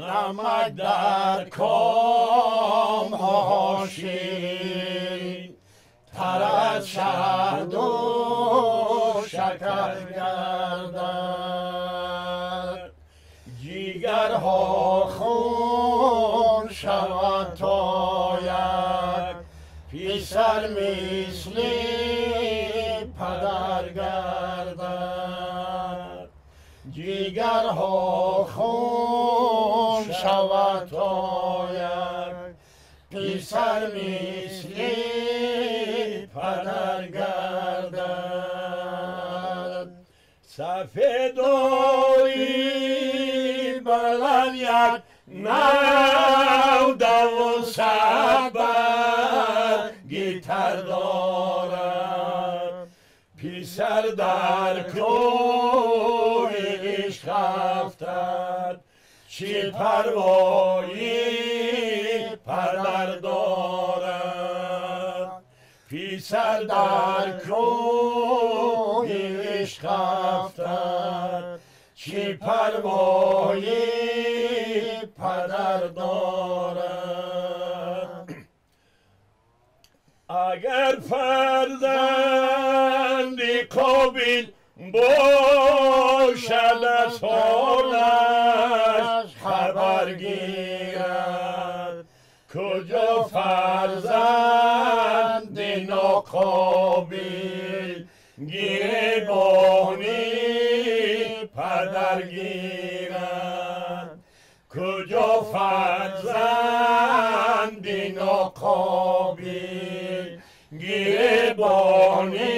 نمک در کام ها شیرین تر از شهد و شکر گردد جیگرها خون شود تا یک پسر مثل پدر گردد جیگرها خون شود تا یک پسر مثل پدر گردد سفیدوی بلند یک نو دو صد برگی تر دارد پسر در کوه عشق افتد چه پروایی پدر دارد پسر در کوه عشق افتد چه پروایی پدر دارد اگر فرزندی قابل باشد از حالش خبر گیرد کجا فرزند ناقابل گریبانی پدر گیرد کجا فرزند ناقابل گریبانی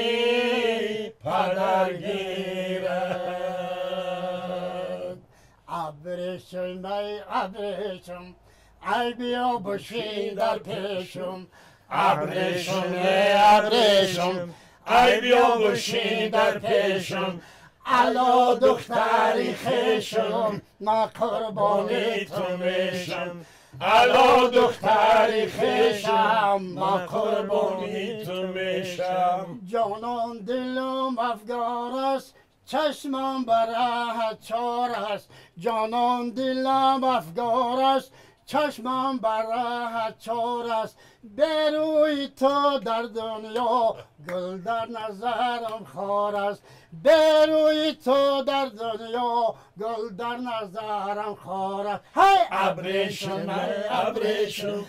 پدر گیرد ابریشم ای ابریشم ای بیا بشین در پیشم ابریشم ای ابریشم ای بیا بشین در پیشم الا دختری خیشم ما قربانی تو میشم الا دختری خیشم ما قربانی تو میشم جانان دلم افگار است چشمم بره چار است جانان دلم افگار است چشمم بره چار است بروی تو در دنیا گل در نظرم خار است بروی تو در دنیا گل در نظرم خار است های ابریشم ای ابریشم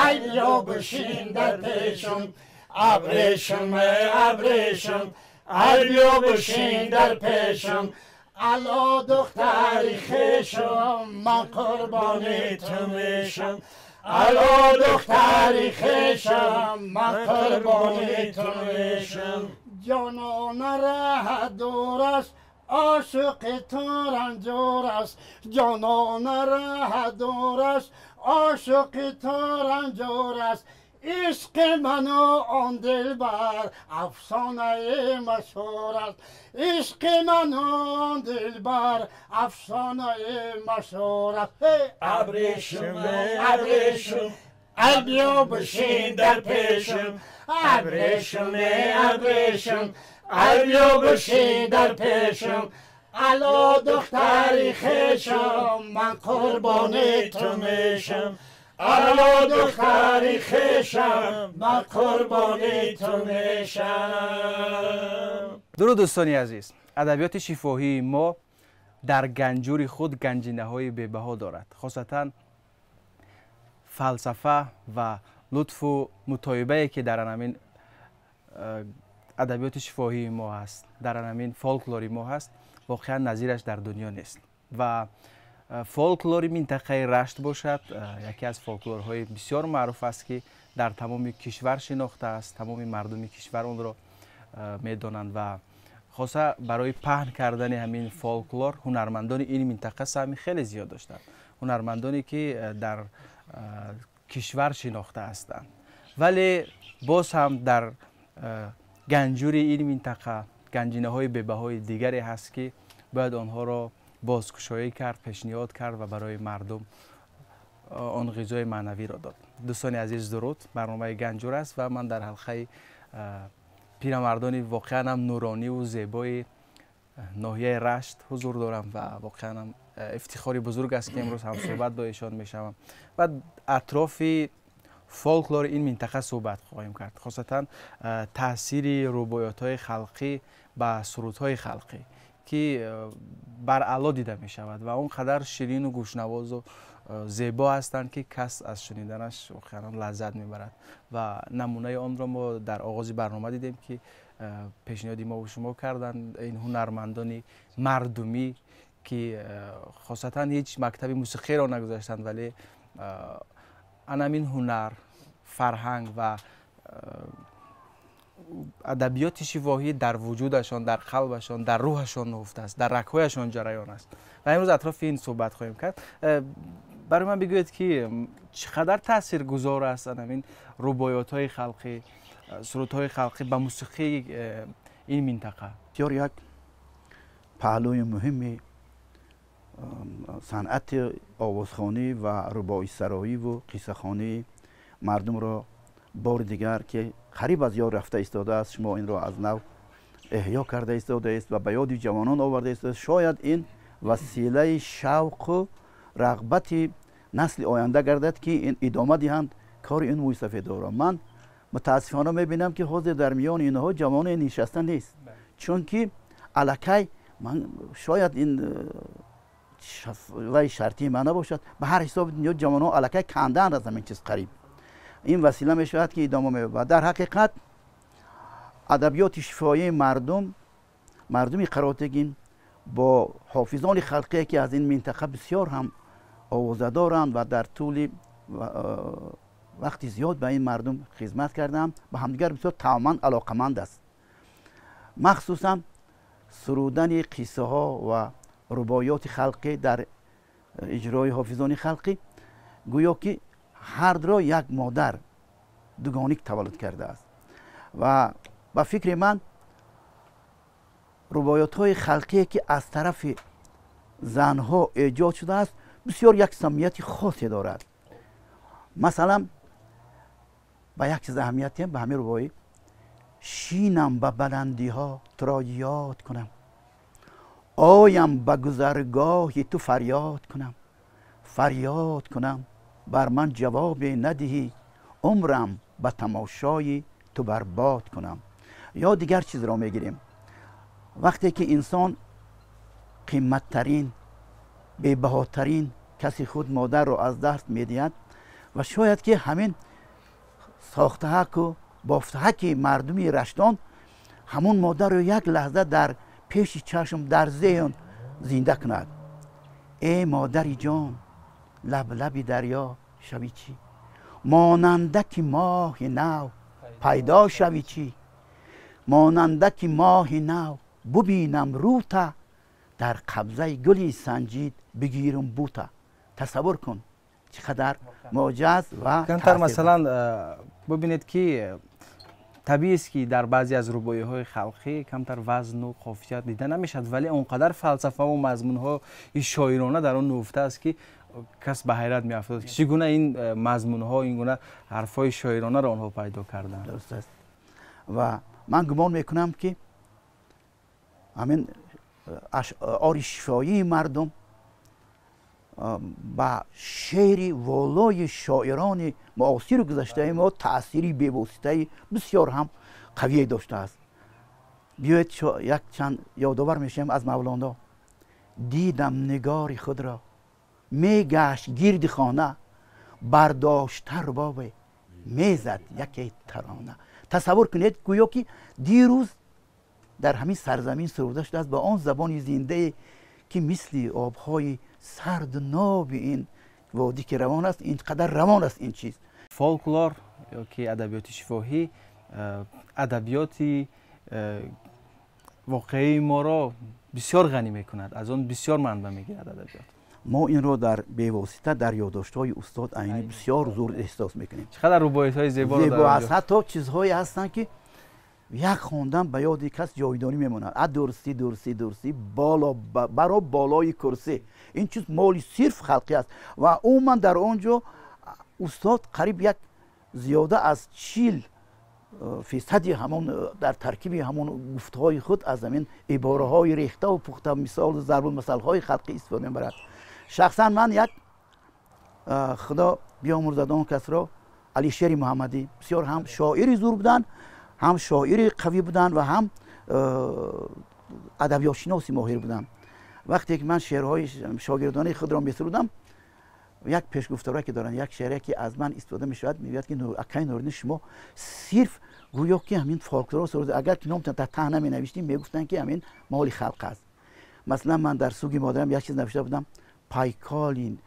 ای بیا بشین در پیشم ابریشم ای ابریشم ای بیا بشین در پیشم الا دختری خیشم من قربانی تو میشم الا دختری خیشم من قربانی تو میشم جانان ره دور است عاشق تو رنجور است جانان ره دور است عاشق تو رنجور است عشق من و آن دلبر افسانه مشهور است عشق من و آن دلبر افسانه مشهور است ابریشم ابریشم ای بیا بشین در پیشم ابریشم ابریشم ای بیا بشین در پیشم الا دختری خیشم من قربانی تو میشم الا دختری خیشم من قربانی تو میشم. درود دوستانی عزیز، ادبیات شفاهی ما در گنجور خود گنجینه های بی‌بها دارد، خاصتا فلسفه و لطف و مطایبه که در همین ادبیات شفاهی ما هست، در همین فولکلوری ما هست، واقعا نظیرش در دنیا نیست. و فولکلوری منطقه رشت باشد یکی از فولکلورهای بسیار معروف است که در تمام کشور شناخته است، تمام مردم کشور اون را میدانند و خاصه برای پهن کردن همین فولکلور هنرمندان این منطقه سهمی خیلی زیاد داشتند، هنرمندانی که در کشور شناخته هستند. ولی باز هم در گنجور این منطقه گنجینه های بی‌بهای دیگری هست که باید آنها را بازگشایی کرد، پیشنهاد کرد و برای مردم آن غذای معنوی را داد. دوستان عزیز درود، برنامه گنجور است و من در حلقه پیرمردان واقعا هم نورانی و زیبای ناحیه رشت حضور دارم و واقعا افتخاری بزرگ است که امروز هم صحبت با ایشان میشوم و اطراف فولکلور این منطقه صحبت خواهیم کرد، خاصتا تاثیر روبایات‌های خلقی با سرودهای خلقی که بر علا دیده می شود و اونقدر شیرین و گوشنواز و زیبا هستند که کس از شنیدنش واقعا لذت میبرد و نمونه آن را ما در آغاز برنامه دیدیم که پیشنهادی ما و شما کردن این هنرمندان مردمی که خاصتا هیچ مکتب موسیقی را نگذاشتند ولی همین هنر، فرهنگ و ادبیات شفاهی در وجودشان، در قلبشان، در روحشان نهفته است، در رگ‌هایشان جریان است و امروز اطراف این صحبت خواهیم کرد. برای من بگوید که چقدر تاثیرگذار است همین رباعیات‌های خلقی، سرودهای خلقی به موسیقی این منطقه؟ بسیار یک پهلوی مهمی صنعت آوازخوانی و رباعی سرایی و قصه خوانی مردم را بار دیگر که قریب از یاد رفته ایستاده است، شما این را از نو احیا کرده ایستاده است و به یاد جوانان آورده است. شاید این وسیله شوق و رغبت نسل آینده گردد که این ادامه دهند کار این موی سفید را. من متاسفانه میبینم که حاضر در میان اینها جوان نشسته نیست، چون که الکی من شاید این وای شرطی من نباشد، به هر حساب اینجا جوان ها الکی کندن از همین چیز قریب. این وسیله می شود که ادامه می‌یابد. در حقیقت ادبیات شفاهی مردمی قراتگین با حافظان خلقی که از این منطقه بسیار هم آوازه دارند و در طول وقتی زیاد به این مردم خدمت کردم، به همدیگر بسیار تماما علاقمند است. مخصوصا سرودن قصه ها و رباعیات خلقی در اجرای حافظان خلقی گویا که هر دو یک مادر دوگانیک تولد کرده است و با فکر من رباعیات های خلقی که از طرف زنها ایجاد شده است بسیار یک سمیت خاصی دارد. مثلا با یک چیز اهمیتی به همین رباعی شینم به بلندی ها تو را یاد کنم، آیم به گذرگاهی تو فریاد کنم، فریاد کنم بر من جواب ندهی، عمرم به تماشای تو برباد کنم. یا دیگر چیز را میگیریم وقتی که انسان قیمتترین بی‌بهاترین کسی خود مادر را از دست میدهد و شاید که همین ساختهک و بافتهک مردمی رشتان همون مادر رو یک لحظه در پیش چشم در ذهن زنده کند. ای مادری جان لب لبی دریا شوی چی، مانندک ماه نو پیدا شوی چی، مانندک ماه نو ببینم روتا، در قبضه گلی سنجید بگیرم بوتا. تصور کن چقدر معجز و کمتر مثلا ببینید که طبیعی است که در بعضی از رباعی های خلقی کمتر وزن و قافیت دیده نمیشد، ولی اونقدر فلسفه و مضمون ها شاعرانه در آن نهفته است که کس به حیرت میافتاد که چگونه این مضمون ها، این گونه حرف های شاعرانه را آنها پیدا کردند. درست است و من گمان میکنم که همین اشعار شفاهی مردم با شعر والای شاعران معاصر گذشته ما تأثیری بی‌واسطه بسیار هم قوی داشته است. بیایید یک چند یادآور میشیم از مولانا. دیدم نگار خود را میگشت گرد خانه، برداشته رباب میزد یکی ترانه. تصور کنید گویا که دیروز در همین سرزمین سروده شده است با آن زبان زنده که مثل آبهای سرد ناب این وادی که روان است، اینقدر روان است این چیز. فولکلور یا که ادبیات شفاهی ادبیاتی واقعی ما را بسیار غنی میکند، از آن بسیار منبع میگیرد ادبیات. ما این رو در بی‌واسطه در یادداشت‌های استاد عینی بسیار زور احساس میکنیم. چقدر رباعیت‌های زیبا است. حتی چیزهایی هستند که یک خوندن به یاد کس جاودانی میموند. درسی بالا برای بالای کرسی، این چیز مالی صرف خلقی است و من در آنجا استاد قریب یک زیاده از 40 فیصدی همون در ترکیب همون گفتهای خود از همین عباره های ریخته و پخته مثال و ضرب المثل های خلقی استفاده میبرد. شخصا من یک خدا بیامرزد آن کس را علی شیر محمدی بسیار هم شاعری زور بودن، هم شاعری قوی بودن و هم ادبیات شناسی ماهر بودن. وقتی که من شعرهای شاگردانه خود را میسرودم، یک پیشگفتاری که دارن، یک شعری که از من استفاده میشود میگوید که اکای نورین شما صرف گویا که همین فولکلور سرود، اگر که نام تا ته نمی نوشتیم میگفتن که همین مال خلق است. مثلا من در سوگ مادرم یک چیز نوشته بودم: پایکالین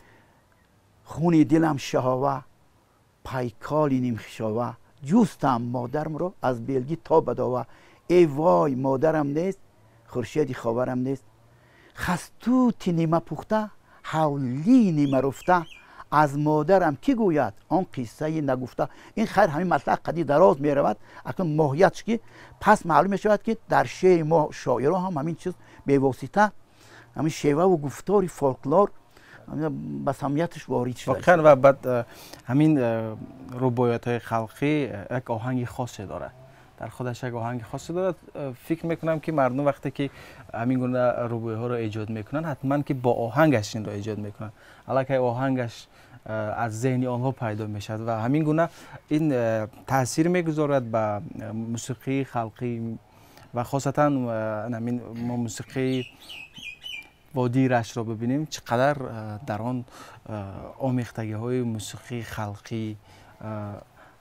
خونی دلم شهاوه، پایکالینیم خشاوه، جوستم مادرم رو از بلگی تا بداوه، ای وای مادرم نیست خورشیدی خاورم نیست، خستوتی نیمه پخته حولی نیمه رفته، از مادرم کی گوید آن قصه نگفته. این خیر همین مطلب قدی دراز می رود، اکنون ماهیتش که پس معلوم می شود که در شعر ما شاعرها هم همین چیز به واسطه همین شیوه و گفتار فولکلور به سمیتش وارد شده. واقعا. و بعد همین رباعیات های خلقی یک آهنگ خاصی داره، در خودش یک آهنگ خاصی دارد. فکر میکنم که مردم وقتی که همین گونه رباعی ها رو ایجاد میکنن حتما که با آهنگش این رو ایجاد میکنن، حالا که آهنگش از ذهن آنها پیدا میشد و همین گونه این تاثیر میگذارد به موسیقی خلقی و خاصتا همین ما موسیقی وادی رشت را ببینیم چقدر در آن آمیختگی های موسیقی خلقی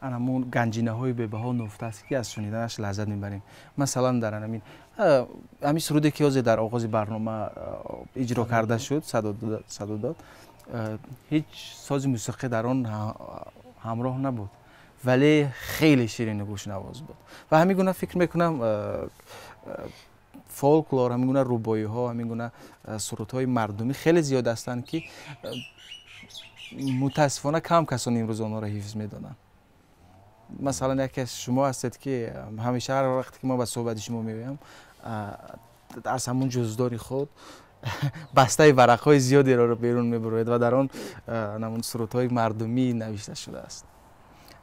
همون گنجینه های به‌بها نفته است که از شنیدنش لذت میبریم. مثلا در همین سرودی که در آغاز برنامه اجرا کرده شد صدا داد، هیچ ساز موسیقی در آن همراه نبود ولی خیلی شیرین گوش نواز بود و همین گونه فکر میکنم فولکلور، همین گونه رباعی ها، همین گونه سرودهای مردمی خیلی زیاد هستند که متاسفانه کم کسانی امروز آنها را حفظ میدانند. مثلا یکی از شما هستید که همیشه هر وقتی که ما به صحبت شما میگویم از همون جزداری خود بسته ورقهای زیادی را بیرون میبرید و در آن همون سرودهای مردمی نوشته شده است.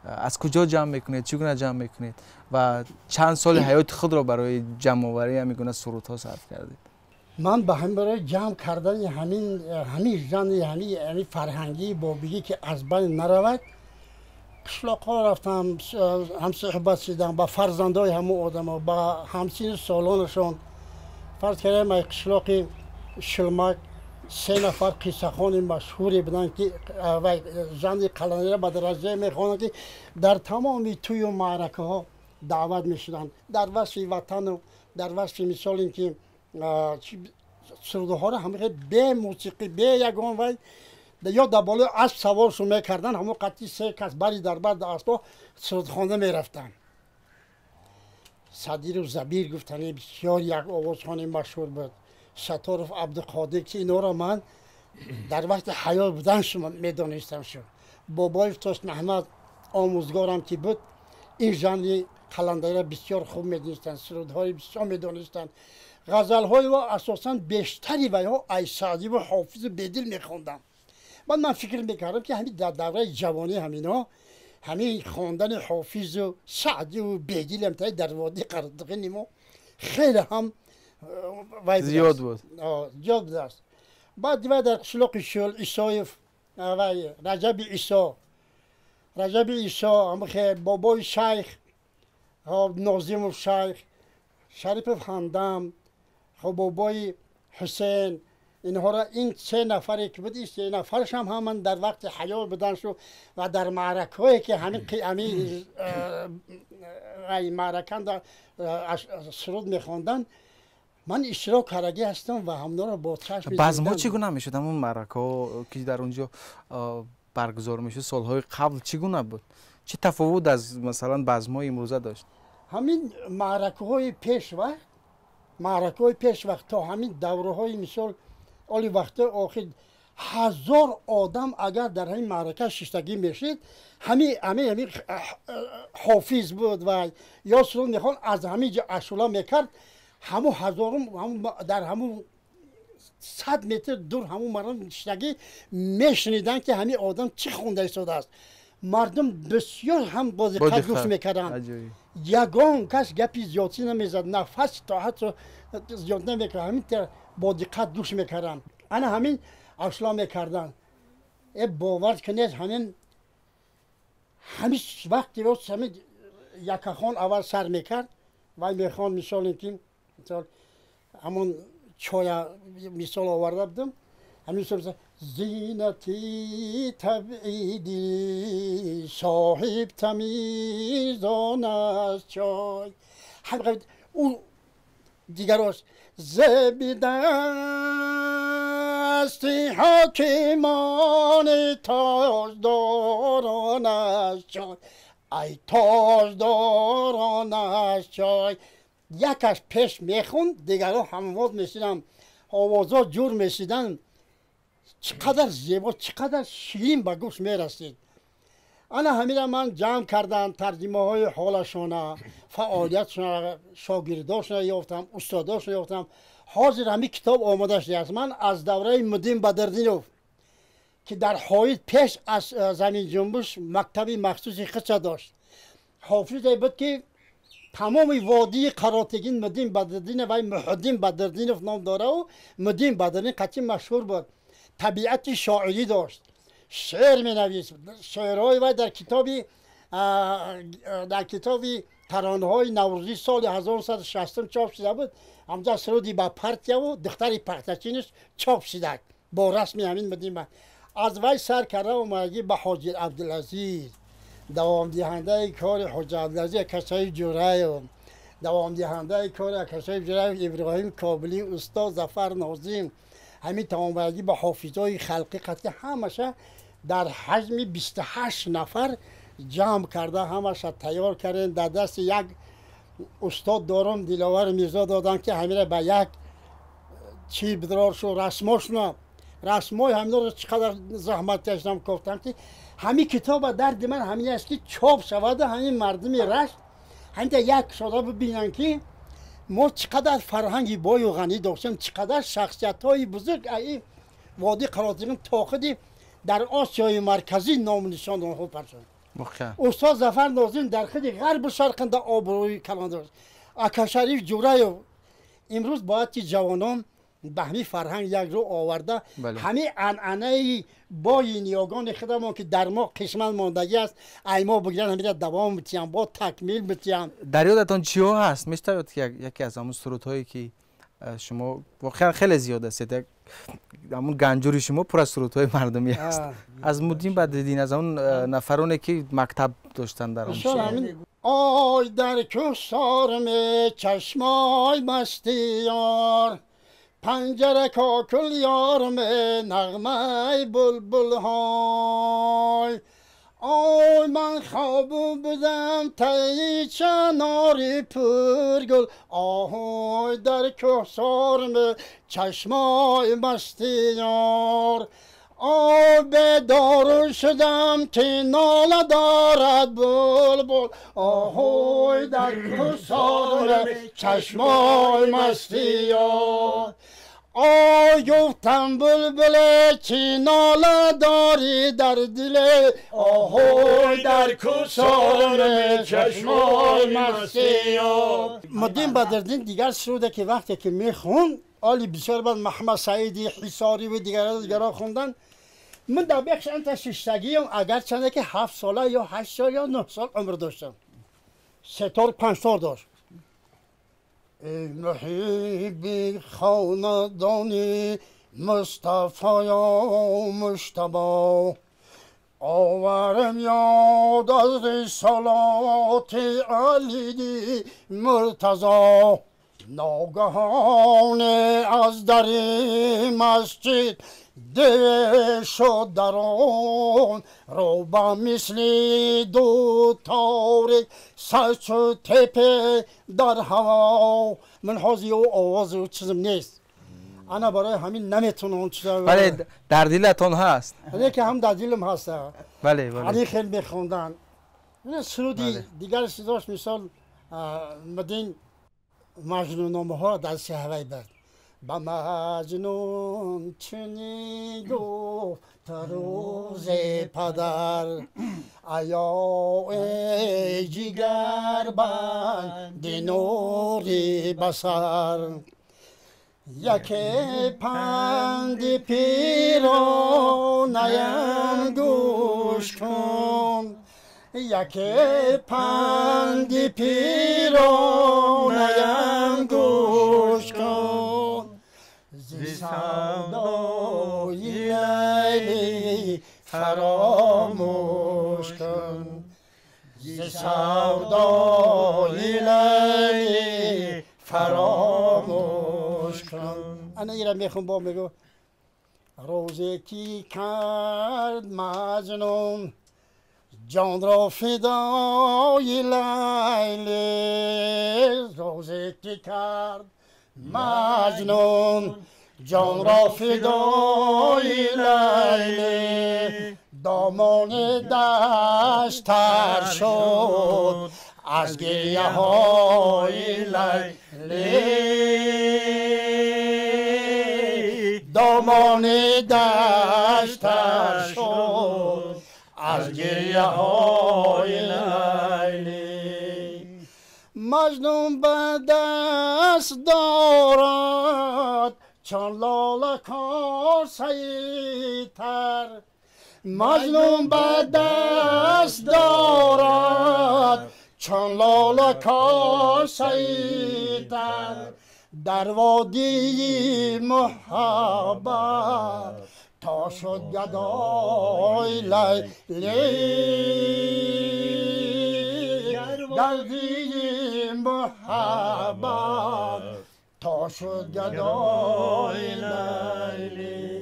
از کجا جمع میکنید؟ چگونه جمع میکنید؟ و چند سال حیات خود را برای جمع آوری همین گونه سرودها صرف کردید؟ من به همین برای جمع کردن همین ژانر همین فرهنگی بابیگی که از بین نرود قشلاق‌ها رفتم، هم صحبت شدم با فرزندای همون آدم‌ها، با همسین سالانشون. فرض کردم ای قشلاقی شلمک 3 نفر قصه‌خوان مشهوری بودن که ژانر قلندری را به درجه میخوانند که در تمام توی و معرکه ها دعوت میشدن در وصف وطن و در وصف مثال اینکه سرودها را همه به موسیقی به یگان وی یا در بالای اسب سوارشون میکردن، همون قطعی 3 کس بری در بر در اسبا سرودخوانده میرفتن. صدیر و زبیر گفتنی بسیار یک آوازخوان مشهور بود. ستارف عبدالقادر که اینا را من در وقت حیات بودن شما میدانستم شد. بابای فتاش محمد آموزگارم که بود این ژانر قلندری را بسیار خوب میدونستن، سرودهای بسیار میدونستن. غزل‌های و اساساً بیشتری و یا ای سعدی و حافظ بدل میخوندم. من فکر میکردم که همین در دوره جوانی همینا همین خواندن حافظ و سعدی و بدل هم در وادی قرطاقی ما خیلی هم زیاد بود. زیاد بود است. بعد در قشلاق شل ایسایف و رجب عیسی هم که بابای شیخ ناظم و شیخ شریف همدم بابای حسین، اینها را این 3 نفری که بود، این 3 نفرش هم من در وقت حیات بودن شو و در معرکه هایی که همین معرکه در سرود میخواندن من اشتراک کرده هستم و همونا را با چشم دیدم. بزم‌ها چگونه میشد؟ همون معرکه ها که در اونجا برگزار میشد سالهای قبل چگونه بود؟ چه تفاوت از مثلا بزم‌های امروزه داشت؟ همین معرکه های پیش وقت تا همین دوره های مثال اولی وقت آخر 1000 آدم اگر در همین معرکه ششتگی میشید همین حافظ بود و یا سرود میخوان از همین جا اشولا میکرد، همون هزارم در همون 100 متر دور همون مردم ششتگی میشنیدن که همین آدم چی خونده ایستاده است مردم بسیار هم با دقت گوش میکردن. یگان کس گپی زیادی نمیزد، نفس تا حتی زیاد نمیکرد، همین با دقت گوش میکردن. انا همین اشلا میکردن. باور کنید همین وقتی روز همین یک خان اول سر میکرد و میخوان مثال اینکه مثال همون چای مثال آورده بودم، همین مثال زینتی تبعیدی صاحب تمیزان از چای، هم او دیگر است زبیدستی حاکمان تاجداران از چای، ای تاجداران از چای. یکش پیش میخوند، دیگرها همواز میشیدن، آوازها جور میشیدن، چقدر زیبا چقدر شیرین به گوش میرسید. انا همین من جمع کردم ترجمه های حالشون، فعالیتشون، شاگرداشون یافتم، استاداشون یافتم. حاضر همین کتاب آماده شده است. من از دوره مدین بدردینوف که در حایط پیش از زمین جنبش مکتبی مخصوصی خودش داشت. حافظ بود که تمام وادی قراتگین مدین بدردین و محدین بدردینوف نام داره و مدین بدردین قطعی مشهور بود. طبیعت شاعری داشت، شعر می نویس، شعرهای و در کتابی ترانه های نوروزی سال 1960 چاپ شده بود. همجا سرودی با پرتیا و دختری پرتچینش چاپ شده با رسمی همین مدین. از وی سر کرده و مگی به حاجی عبدالعزیز دوام دهنده کار حاجی عبدالعزیز کسای جوره، دوام دهنده کار کسای جوره ابراهیم کابلی، استاد ظفر ناظم، همین تمامگی به حافظای خلقی قطعی همشه در حجم 28 نفر جمع کرده، همشه تیار کردن. در دست یک استاد دارم دلاور میرزا دادن که همین به یک چی بدرار شو رسمای همین رو چقدر زحمت کشیدم. گفتم که همین کتاب درد من همین است که چاپ شود، همین مردمی رشت همین یک شده ببینن که ما چقدر فرهنگی بای و غنی داشتیم، چقدر شخصیت های بزرگ این وادی قراتگین تاخدی در آسیای مرکزی نام نشان آنها پرچند. استاد ظفر ناظم در خود غرب شرق در آبروی کلان داشت. اکا شریف جوره امروز باید که جوانان به همین فرهنگ یک رو آورده، همین عنعنه بای نیاگان خودمان که در ما قسمت ماندگی است ای ما بگیرن همین دوام بتیم با تکمیل بتیم. در یادتان چی ها هست؟ میشتوید که یکی از همون سرودهایی که شما واقعا خیلی زیاد است، همون گنجوری شما پر از سرودهای مردمی است. از مدین بدردین، از اون نفرانی که مکتب داشتن در اون. آی در کوسار می چشمای مستی یار، پنجره کاکل یار می نغمه بلبل های. آی من خواب بودم تی چناری پرگل، آهای در کوسار می چشمای مستی یار. آی بیدار شدم که ناله دارد بلبل، آهای در کوسار می چشمای مستی یار. آی گفتم بلبل چی ناله داری در دل، آهای در کوسار چشمای مستی یار. مدین بدردین دیگر سروده که وقتی که میخون آلی بسیار بعد محمد سعیدی حصاری و دیگرها خوندن. من در بخش انت ششتگیم، اگر چنده که 7 ساله یا 8 سال یا 9 سال عمر داشتم، 3 تا 5 سال داشت. ای محبی خاندانی مصطفی یا مجتبی، آورم یاد از رسالات علی دی مرتضی. ناگهان از در مسجد ده شد درون، رو با مثل دو تاریک سرچ و تپه در هوا. من حاضی و آواز و چیزم نیست، انا برای همین نمیتونم چیزا. بله در دلتون هست؟ اینه که هم در دلم هست. بله بله. علی خیلی میخوندن. این سرودی دیگر چیزاش مثال مدین مجنون نامه ها در سهوی برد. به مجنون چنین گفت روز پدر ایا ای جگر بند نوری بسر یک پند پیرانم گوش کن یک پند پیرانم گوش کن ز سودای لیلی فراموش کن ز سودای لیلی فراموش کن. انا ایران میخون با میگو روزی که کرد مجنون جان را فدای لیلی روزی که کرد مجنون جان را فدای لیلی دامان دشت تر شد از گریه های لیلی دامان دشت تر شد از گریه های لیلی مجنون به دست دارد چون لاله کاسه تر مجنون به دست دارد چون لاله کاسه تر در وادی محبت تا شد گدای لیلی در وادی محبت تا شد گدای لیلی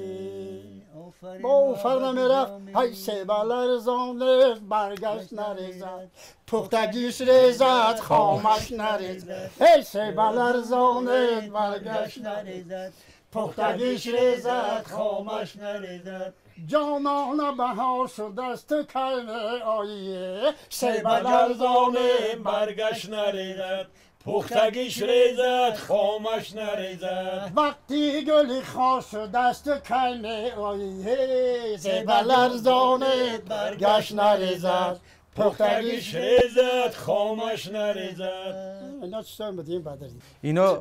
با فرد میرفت های سیبال رزانه برگشت نریزد پختگیش ریزد خامش نریزد ای سیبال رزانه برگشت نریزد پختگیش ریزد خامش نریزد جانان بهار شد از تو کلمه آیه سیبال رزانه برگشت نریزد پختگیش ریزد خامش نریزد وقتی گلی خار شد دست کلمه آیه زیبل ارزانه برگشت نریزد پختگیش ریزد خامش نریزد. اینا چطور بودیم بداریم اینا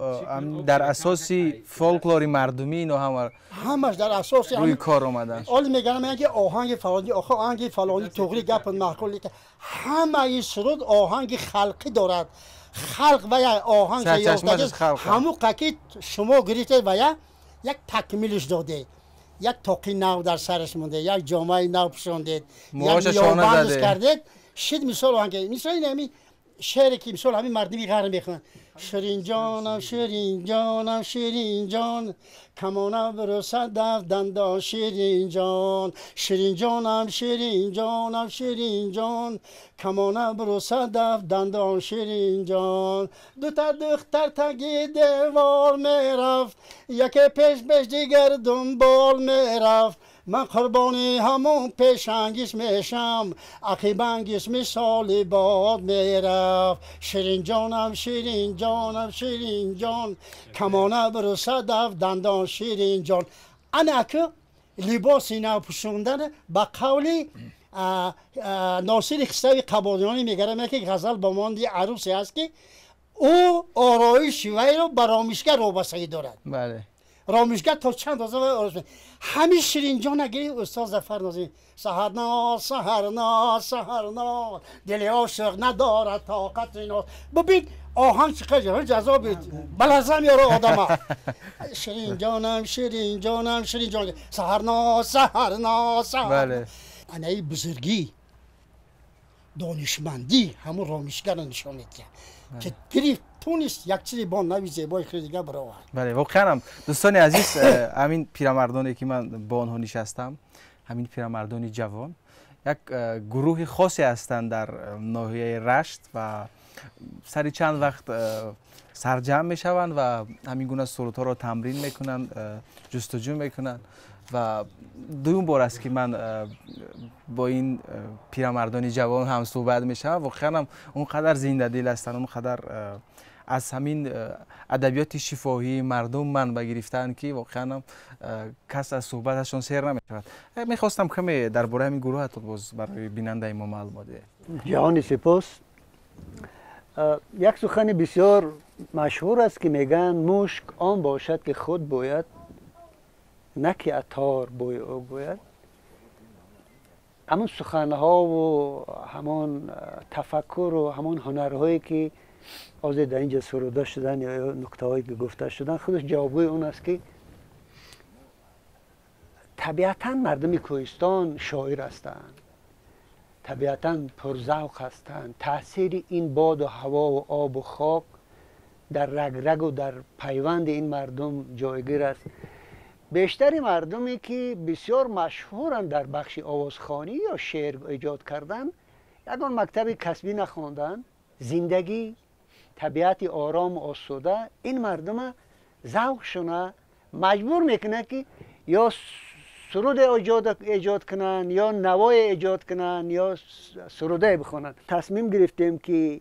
در اساسی فولکلوری مردمی اینا همش در اساسی روی کار اومدن. حالا میگم اینکه آهنگ فلانی آهنگ فلانی توغری گپ معقولی که همه این سرود آهنگ خلقی دارد خلق و یا آهنگ همون قکی شما گریته و یا یک تکمیلش داده یک تاقی نو در سرش مونده یک جامعه نو پشاندید یک نیابندش کردید شد مثال آهنگ مثال این شعری که مثال همین مردمی غرب میخوان شیرین جانم شیرین جانم شیرین جان کمانه برو صدف دندان شیرین جان شیرین جانم شیرین جانم شیرین جان کمانه برو صدف دندان شیرین جان دو تا دختر تگی دیوار میرفت یکی پیش دیگر دنبال میرفت من قربانی همون پیشنگیش میشم عقیبنگیش مثال باد میرفت شیرین جانم شیرین جانم شیرین جان کمانه برو صدف دندان شیرین جان. انا که لباس اینا پوشوندن با قولی ناصر خستوی قبادیانی میگرم که غزل با ماندی عروسی هست که او آرایش وی رو با رامشگر وابستگی دارد. بله رامشگر تا چند روزه آرایش همین شیرین جان اگری استاد ظفر نازی سحرنا سحرنا سحرنا دل عاشق ندارد طاقت اینا. ببین آهنگ چقدر جذاب بلزم یارو آدما شیرین جانم شیرین جانم شیرین جان سحرنا سحرنا سحرنا. بله انا ای بزرگی دانشمندی همون رامشگر نشان میده که گریفت تونست یک چیزی با نوی زیبای خیلی دیگه برای بله واقعا هم دوستان عزیز همین پیرمردانی که من با آنها نشستم همین پیرمردانی جوان یک گروه خاصی هستند در ناحیه رشت و سری چند وقت سرجم میشوند و همین گونه سرودها را تمرین میکنن جستجو میکنن و دوم بار است که من با این پیرمردان جوان هم صحبت میشم. واقعا هم اونقدر زنده دل هستن اونقدر از همین ادبیات شفاهی مردم منبع گرفتن که واقعا کس از صحبتشون سیر نمیشود. میخواستم کمی درباره همین گروه باز برای بیننده ما معلومات دهید. جهان سپاس. یک سخن بسیار مشهور است که میگن مشک آن باشد که خود باید نه که عطار بوی او گوید. همون سخنها و همون تفکر و همون هنرهایی که از در اینجا سروده شدن یا نکته هایی که گفته شدن خودش جوابگوی اون است که طبیعتا مردم کوهستان شاعر هستند، طبیعتا پرذوق هستند. تاثیر این باد و هوا و آب و خاک در رگ رگ و در پیوند این مردم جایگیر است. بیشتری مردمی که بسیار مشهورند در بخش آوازخوانی یا شعر ایجاد کردن یگان مکتب کسبی نخواندن، زندگی طبیعت آرام و آسوده این مردم ذوقشون مجبور میکنه که یا سرود ایجاد کنن یا نوای ایجاد کنن یا سروده بخونن. تصمیم گرفتیم که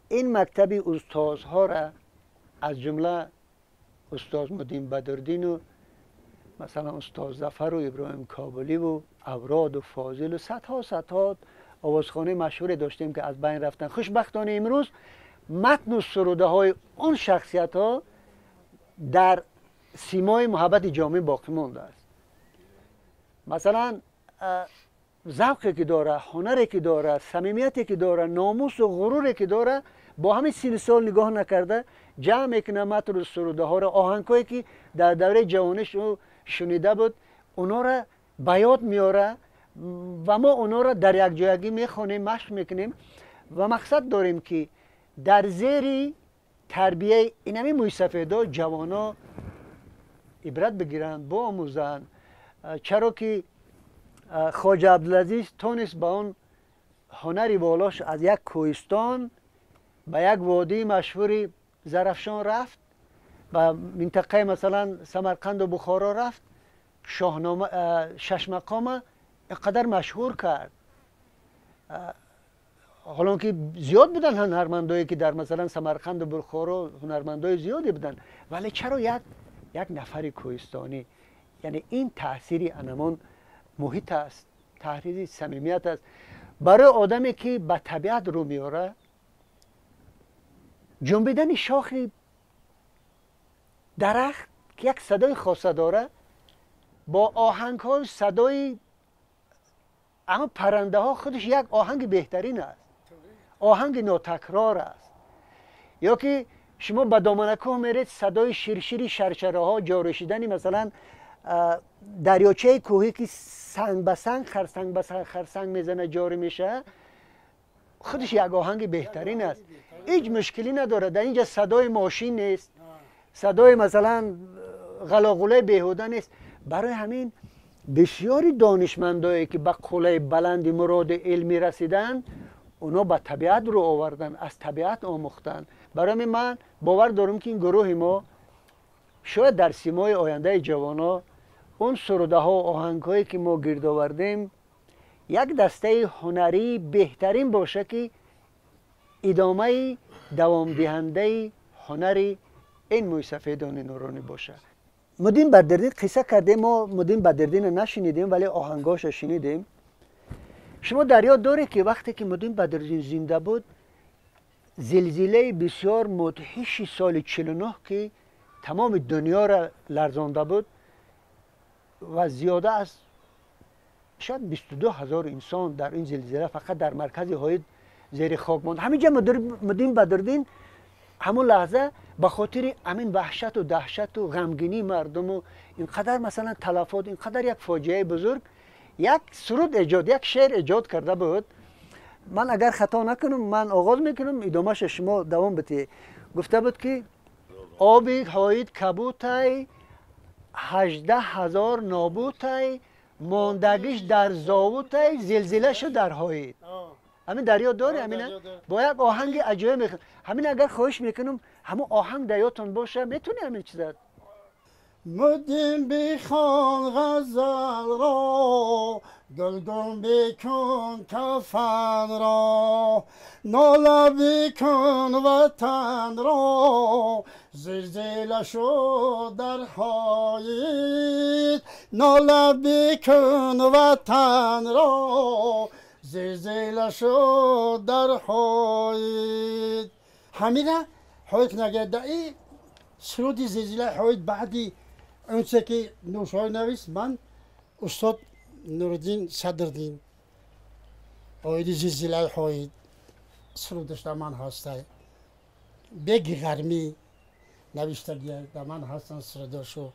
این مکتب استادها را از جمله استاد مدین بدردین و مثلا استاد ظفر و ابراهیم کابلی و اوراد و فاضل و صدها آوازخوانی مشهور داشتیم که از بین رفتن. خوشبختانه امروز متن و سروده های اون شخصیت ها در سیمای محبت جامعه باقی مانده است. مثلا ذوقی که داره، هنری که داره، صمیمیتی که داره، ناموس و غروری که داره، با همین سین سال نگاه نکرده جمع میکنه متن و سروده ها را، آهنگایی که در دوره جوانیش شنیده بود اونا را به یاد میاره و ما اونا را در یک جایگی میخونیم، مشق میکنیم و مقصد داریم که در زیر تربیه این همین موسیقیدا جوانا عبرت بگیرن، با آموزن. چرا که خواجه عبدالعزیز تونست با اون هنری بالاش از یک کوهستان به یک وادی مشهور زرافشان رفت، و منطقه مثلا سمرقند و بخارا رفت، شاهنامه شش مقام اینقدر مشهور کرد. حالا که زیاد بودن هنرمندایی که در مثلا سمرقند و بخارا هنرمندای زیادی بودن، ولی چرا یک نفر کوهستانی؟ یعنی این تأثیری انمان محیط است، تحریری صمیمیت است. برای آدمی که به طبیعت رو میاره جنبیدن شاخ درخت که یک صدای خاصه داره با آهنگ های صدای اما پرنده ها خودش یک آهنگ بهترین است، آهنگ ناتکرار است. یا که شما به دامنکوه میرید صدای شیرشیری شرشره ها جارشیدنی مثلا دریاچه کوهی که سنگ به سنگ خرسنگ به خرسنگ میزنه جاری میشه خودش یک آهنگ بهترین است. هیچ مشکلی نداره. در اینجا صدای ماشین نیست، صدای مثلا غلاغله بیهوده نیست. برای همین بسیاری دانشمندایی که به قله بلند مراد علمی رسیدن اونا به طبیعت رو آوردن، از طبیعت آموختن. برای من باور دارم که این گروه ما شاید در سیمای آینده جوانا اون سروده ها و آهنگ هایی که ما گرد آوردیم یک دسته هنری بهترین باشه که ادامه دوام دهنده هنری این موسیقیدان نورانی باشه. مدین بدردین قصه کردیم، ما مدین بدردین نشنیدیم ولی آهنگاش شنیدیم. شما در یاد داره که وقتی که مدین بدردین زنده بود زلزله بسیار مدهش سال 49 که تمام دنیا را لرزانده بود و زیاده از شاید 22,000 انسان در این زلزله فقط در مرکز هاید زیر خاک ماند. همینجا مدین بدردین همون لحظه به خاطر همین وحشت و دهشت و غمگینی مردم و اینقدر مثلا تلفات، اینقدر یک فاجعه بزرگ، یک سرود ایجاد، یک شعر ایجاد کرده بود. من اگر خطا نکنم من آغاز میکنم ادامهش شما دوام بده. گفته بود که آبی هاید کبوتای 18,000 نابوتای ماندگیش در زاوتای زلزله شد در هاید. همین دریا داره همینه با یک آهنگ عجیب میخوام. همین اگر خواهش میکنم همون آهنگ دیاتون باشه میتونی همین چیزا مدین بخوان غزل را گلگون بکن کفن را ناله بکن وطن را زلزله در حایط ناله بکن وطن را زلزله در حایط همیره حایط نگرده ای سرودی زلزله حایط بعدی اونچه که نوشای نویس من استاد نورالدین صدردین آیدی زلزله حایط سرودش در من هسته بگی غرمی نوشتگی در من هستن سرودشو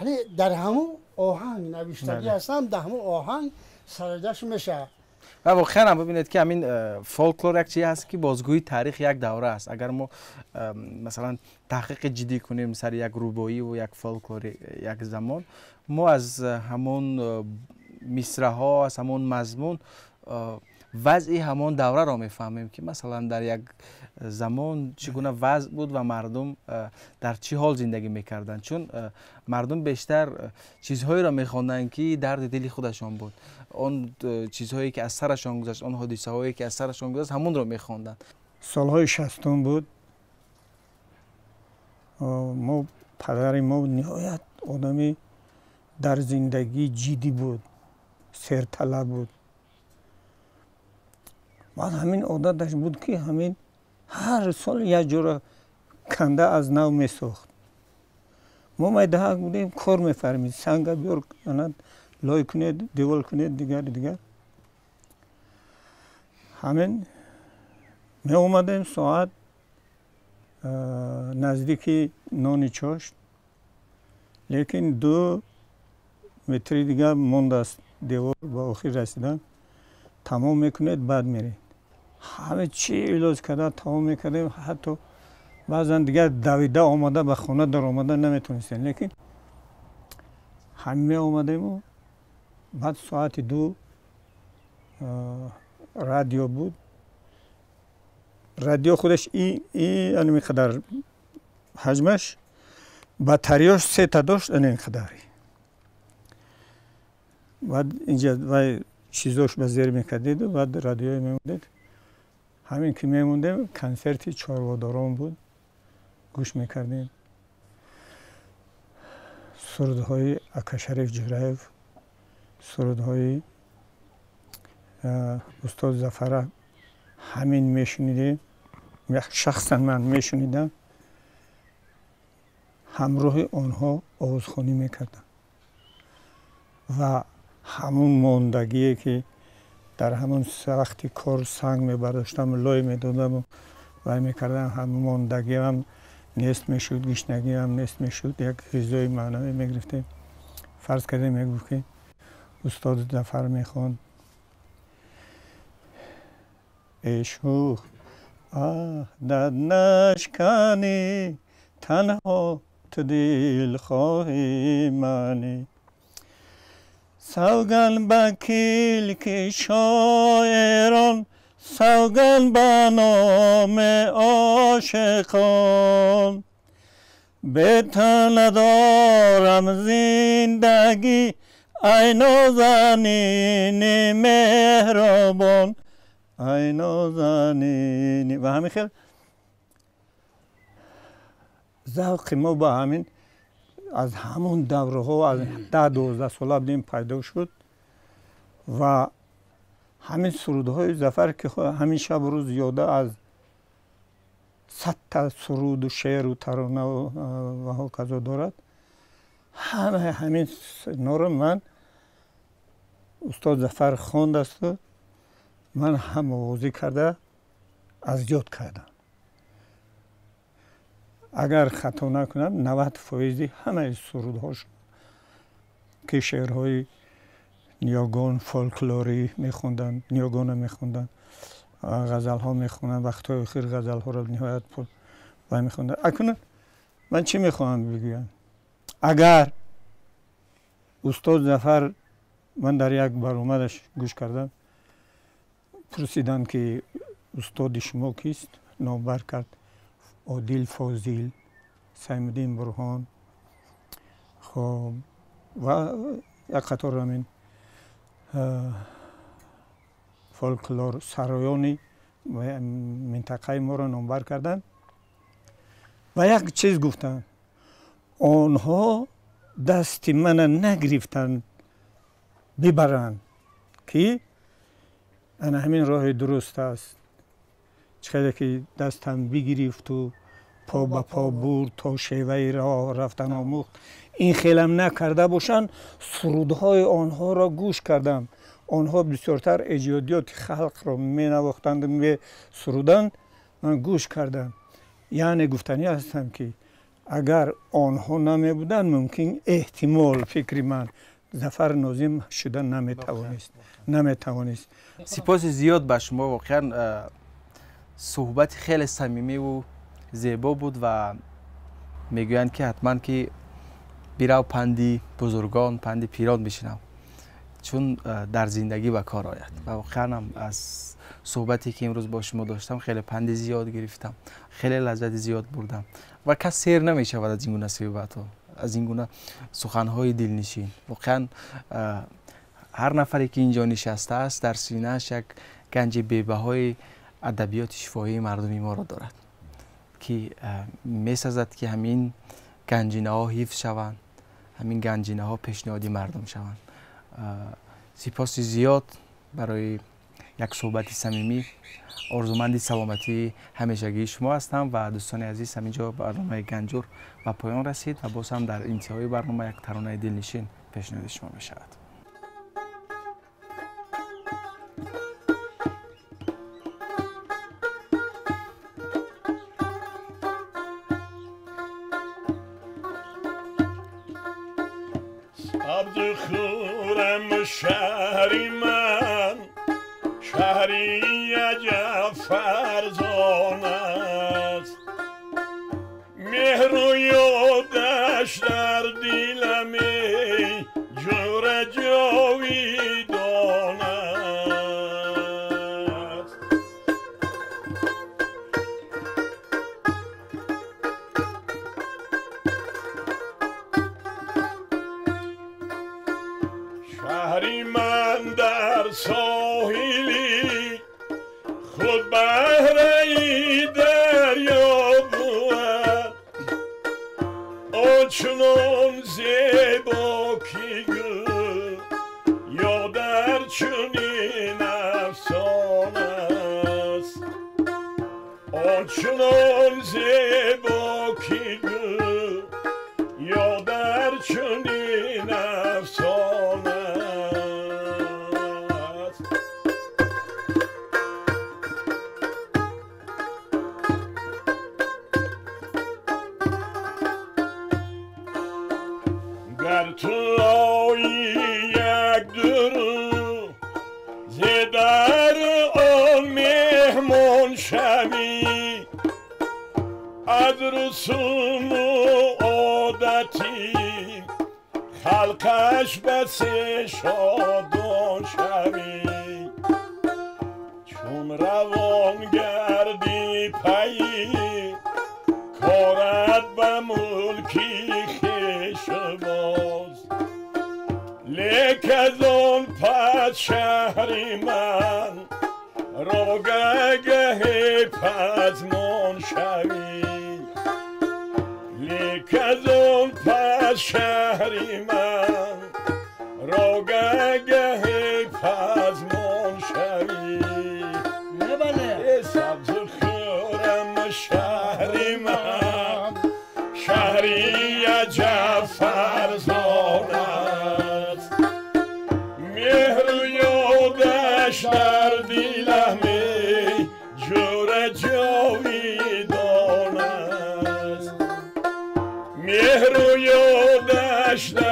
ولی در همون آهنگ نوشتگی هستم در همون آهنگ سرودش میشه و واقعا هم ببینید که همین فولکلور یک چیزی هست که بازگویی تاریخ یک دوره است. اگر ما مثلا تحقیق جدی کنیم سر یک روبایی و یک فولکلور یک زمان ما از همون مصرع ها از همون مضمون وضعی همون دوره را میفهمیم که مثلا در یک زمان چگونه وضع بود و مردم در چه حال زندگی میکردن، چون مردم بیشتر چیزهایی را میخواندن که درد دلی خودشان بود، اون چیزهایی که از سرشان گذشت، اون حادثه هایی که از سرشان گذشت همون را میخواندن. سالهای 60 بود. ما پدر ما نهایت آدمی در زندگی جدی بود، سرطلب بود. بعد همین عادتش بود که همین هر سال یک جور کنده از نو میساخت. ما میدهک بودیم کار میفرمید، سنگ بیار لای کنید دیوال کنید دیگر همین می اومدیم ساعت نزدیکی نانی چاشت، لیکن 2 متر دیگر مونده است دیوار با آخر رسیدن، تمام میکنید بعد میرید. همه چی علاج کرده تمام میکردیم، حتی بعضا دیگر دویده آمده به خانه در آمده نمیتونستیم، لیکن همه آمدیم و بعد ساعت 2 رادیو بود. رادیو خودش این میقدر حجمش، بطریاش 3 تا داشت این قدری. بعد اینجا و چیزاش به زیر میکردید و بعد رادیوی میموندید. همین که میموندیم کنسرتی چارواداران بود، گوش میکردیم. سرودهای اکا شریف جرایف، سرودهای استاد ظفر همین میشنیدیم. شخصا من میشنیدم، همراه آنها آوازخوانی میکردم و همون ماندگی که در همون وقتی کار سنگ میبرداشتم لای میدادم و میکردم، همون ماندگی هم نیست میشد، گشنگی هم نیست میشد. یک غذای معنوی میگرفتیم. فرض کردیم میگفت که استاد ظفر میخواند ای شوخ عهدت نشکنی تنها تو دلخواه منی، سوگن به کلک شاعران، سوگن به نام عاشقان، به تن دارم زندگی ای نازنین مهربان، ای نازنین. و همین خیلی ذوق ما با همین از همون دوره ها از 10-12 ساله بودیم پیدا شد و همین سرودهای ظفر که همین شب روز یاده از 100 تا سرود و شعر و ترانه و ها کذا دارد. همین نور من استاد ظفر خواند است و من هم آوازی کرده از یاد کردم. اگر خطا نکنم 90% همه سرودهاش که شعرهای نیاگان فولکلوری میخوندن، نیاگان میخوندن، غزل ها میخوندن، وقتهای اخیر غزل ها را نهایت میخوندن. اکنون من چی میخواهم بگویم؟ اگر استاد ظفر، من در یک برآمدش گوش کردم، پرسیدن که استاد شما کیست؟ نامبر کرد عادل فاضل، سیمالدین برهان، خب و یک قطار همین فولکلور سرایانی منطقه ما را نامور کردند و یک چیز گفتند آنها دست من نگرفتند ببرند که انا همین راه درست است. چقدر که دستم بگرفت و پا به پا برد تا شیوه راه رفتن آموخت. این خیلم نکرده باشند سرودهای آنها را گوش کردم. آنها بسیارتر ایجادیات خلق را می نواختند و می سرودند. من گوش کردم. یعنی گفتنی هستم که اگر آنها نمی بودند ممکن احتمال فکری من ظفر ناظم شدن نمی توانست. سپاس زیاد به شما. واقعا صحبت خیلی صمیمی و زیبا بود و میگویند که حتما که بیرو پندی بزرگان پندی پیران بشنم چون در زندگی به کار آید. و واقعا هم از صحبتی که امروز با شما داشتم خیلی پند زیاد گرفتم، خیلی لذت زیاد بردم و کس سیر نمی شود از این گونه صحبت ها، از این گونه سخنهای دلنشین. واقعا هر نفری که اینجا نشسته است در سینه‌اش یک گنج بی‌بهای ادبیات شفاهی مردمی ما را دارد که می‌سازد که همین گنجینه ها حفظ شوند، همین گنجینه ها پیشنهادی مردم شوند. سپاس زیاد برای یک صحبت صمیمی. آرزومند سلامتی همیشگی شما هستم و دوستان عزیز همینجا برنامه گنجور و پایان رسید و باز هم در انتهای برنامه یک ترانه دلنشین پیشنهاد شما می شود. سبز خورم شهری من، شهری عجب فرزان است، مهر و یادش در دلم جور جاویدان است. شهری من در ساحلی خود بهره دریا بود، آنچنان زیبا که گل یا در چنین افسانه است، آنچنان زیبا که گل یا در چنین افسانه است. گر تو آیی یک درو ز در آن مهمان شوی، از رسوم و عادتی خلقش بس شادان شوی، چون روان گردی پی کارت به ملکی خویش باز، لیک از آن پس شهری من را گه پزمان شوی، لیک از آن پس شهری من را گه پزمان شوی. سبز خورم شهری من، شهری عجب فرزان است، مهر و یادش در دلم جور جاویدان است، مهر و یادش در